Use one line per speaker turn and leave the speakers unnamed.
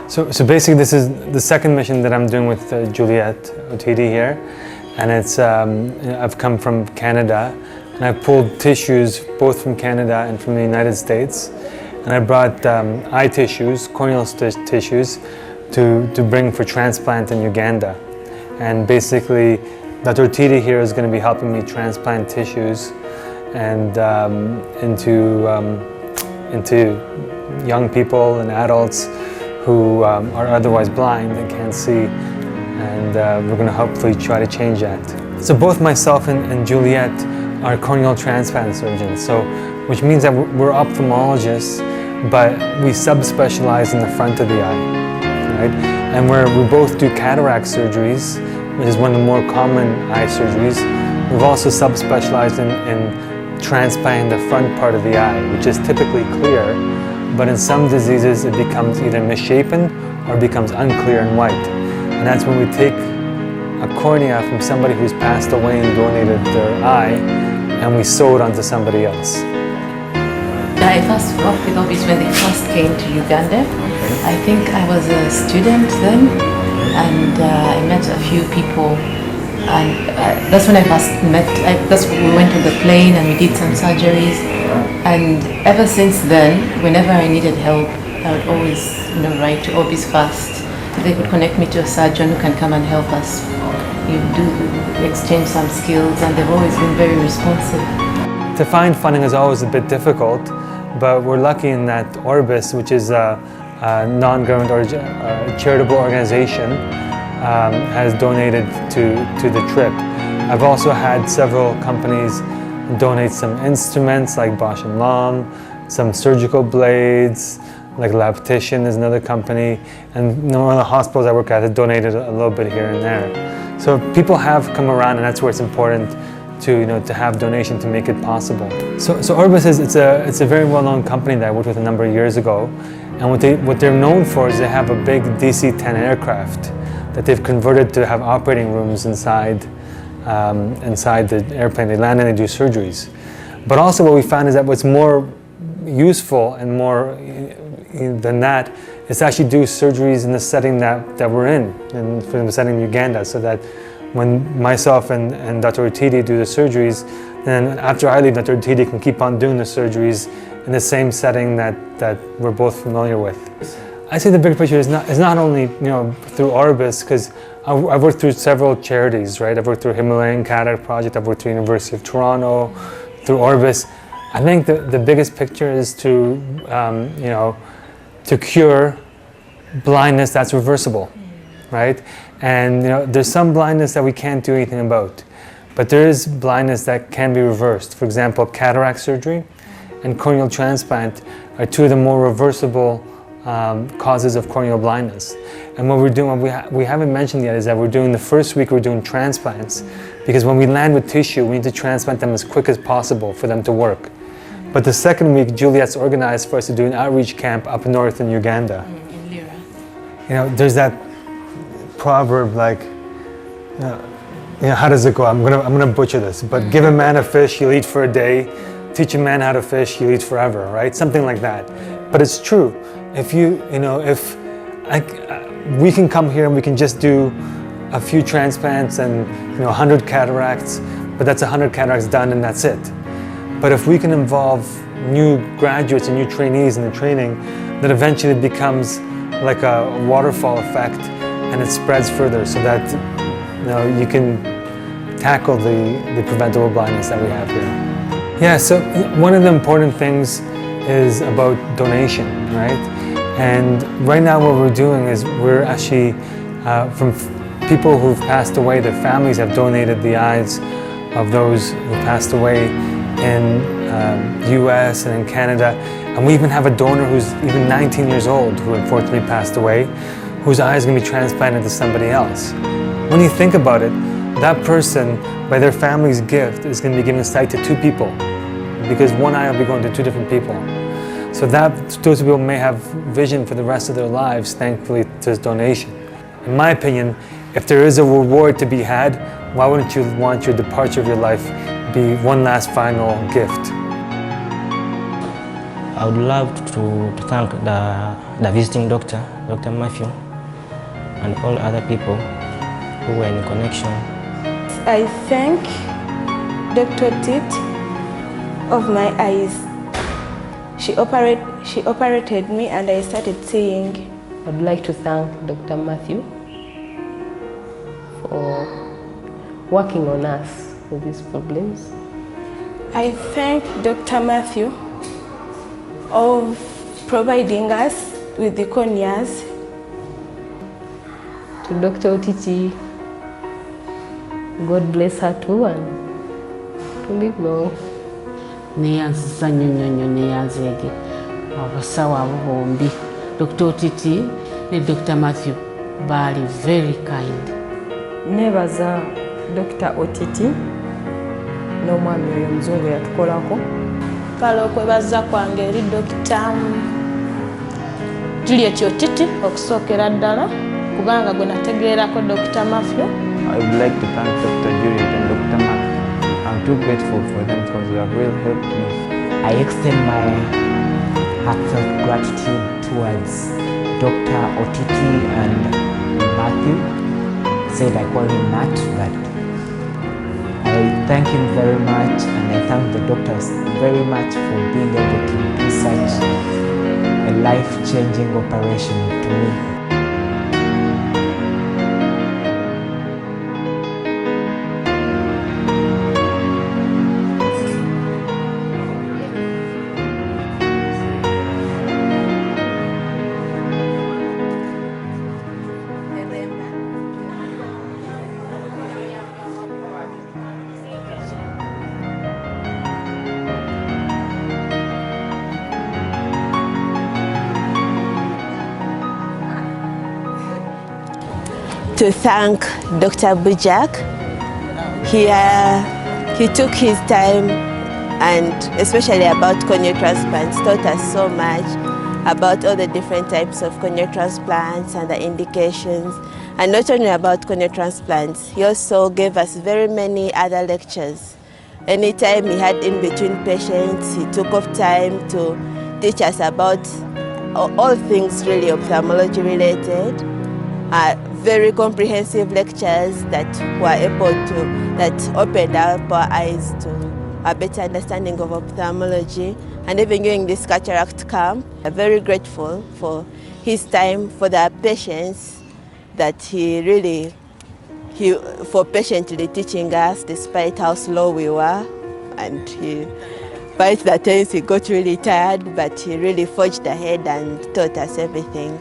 So basically this is the second mission that I'm doing with Juliet Otidi here, and it's I've come from Canada, and I've pulled tissues both from Canada and from the United States, and I brought eye tissues, corneal tissues, to bring for transplant in Uganda. And basically Dr. Otidi here is going to be helping me transplant tissues and into young people and adults who are otherwise blind and can't see, and we're going to hopefully try to change that. So both myself and Juliet are corneal transplant surgeons, so which means that we're ophthalmologists, but we subspecialize in the front of the eye, right? And we both do cataract surgeries, which is one of the more common eye surgeries. We've also subspecialized in transplanting the front part of the eye, which is typically clear, but in some diseases it becomes either misshapen or becomes unclear and white. And that's when we take a cornea from somebody who's passed away and donated their eye, and we sew it onto somebody else.
I first worked with Orbis when they first came to Uganda. I think I was a student then, and I met a few people, and that's when I first met. We went on the plane and we did some surgeries, and ever since then, whenever I needed help, I would always write to Orbis first. They would connect me to a surgeon who can come and help us. You do exchange some skills, and they've always been very responsive.
To find funding is always a bit difficult, but we're lucky in that Orbis, which is a non-government or charitable organization, has donated to the trip. I've also had several companies donate some instruments like Bosch & Lomb, some surgical blades, like Labtician is another company, and one of the hospitals I work at has donated a little bit here and there. So people have come around, and that's where it's important to have donation to make it possible. So Orbis it's a very well-known company that I worked with a number of years ago, and what they're known for is they have a big DC-10 aircraft that they've converted to have operating rooms inside the airplane. They land and they do surgeries. But also what we found is that what's more useful and more than that is to actually do surgeries in the setting that we're in for the setting in Uganda, so that when myself and Dr. Otidi do the surgeries, then after I leave, Dr. Otidi can keep on doing the surgeries in the same setting that we're both familiar with. I say the big picture is not only through Orbis, because I've worked through several charities, right? I've worked through Himalayan Cataract Project, I've worked through University of Toronto, through Orbis. I think the biggest picture is to cure blindness that's reversible, right? And there's some blindness that we can't do anything about, but there is blindness that can be reversed. For example, cataract surgery and corneal transplant are two of the more reversible causes of corneal blindness. And what we're doing, what we haven't mentioned yet, is that the first week we're doing transplants, because when we land with tissue, we need to transplant them as quick as possible for them to work. But the second week, Juliet's organized for us to do an outreach camp up north in Uganda.
In Lira.
There's that proverb like, how does it go? I'm gonna butcher this, but give a man a fish, he'll eat for a day. Teach a man how to fish, he'll eat forever, right? Something like that. But it's true. If we can come here and we can just do a few transplants and 100 cataracts, but that's 100 cataracts done and that's it. But if we can involve new graduates and new trainees in the training, that eventually becomes like a waterfall effect, and it spreads further, so that you can tackle the preventable blindness that we have here. Yeah, so one of the important things is about donation, right? And right now what we're doing is we're actually, from people who've passed away, their families have donated the eyes of those who passed away in US and in Canada. And we even have a donor who's even 19 years old who unfortunately passed away, whose eye is going to be transplanted to somebody else. When you think about it, that person, by their family's gift, is going to be giving sight to two people, because one eye will be going to two different people. So those people may have vision for the rest of their lives, thankfully, to this donation. In my opinion, if there is a reward to be had, why wouldn't you want your departure of your life be one last final gift?
I would love to thank the visiting doctor, Dr. Matthew, and all other people who were in connection.
I thank Dr. Tit of my eyes. She operated me and I started seeing.
I'd like to thank Dr. Matthew for working on us with these problems.
I thank Dr. Matthew of providing us with the corneas.
To Dr. Otiti, God bless her too and to live long.
Neyanziza nnyo neyanzeege abasawo abo bombi Dr. Otiti ne Dr. Matthew baali very kind.
Nebaza Dr. Otiti n'omwami oyo omuzungu yatukolako.
Kale okwebaza kwange eri Dr. Juliet Otiti okusookera ddala kubanga gwe nategeerako Dr. Matthew.
I would like to thank Dr. Juliet and Dr. Matthew. I'm too grateful for them because they have really helped me.
I extend my heartfelt gratitude towards Dr. Otiti and Matthew. Said I call him Matt, but I thank him very much and I thank the doctors very much for being able to do such a life-changing operation to me.
To thank Dr. Bujak. He took his time and especially about corneal transplants, taught us so much about all the different types of corneal transplants and the indications. And not only about corneal transplants, he also gave us very many other lectures. Anytime he had in between patients, he took off time to teach us about all things really ophthalmology related. Very comprehensive lectures that were able to, that opened up our eyes to a better understanding of ophthalmology. And even during this cataract camp, I'm very grateful for his time, for the patience that for patiently teaching us despite how slow we were. And by the times he got really tired, but he really forged ahead and taught us everything.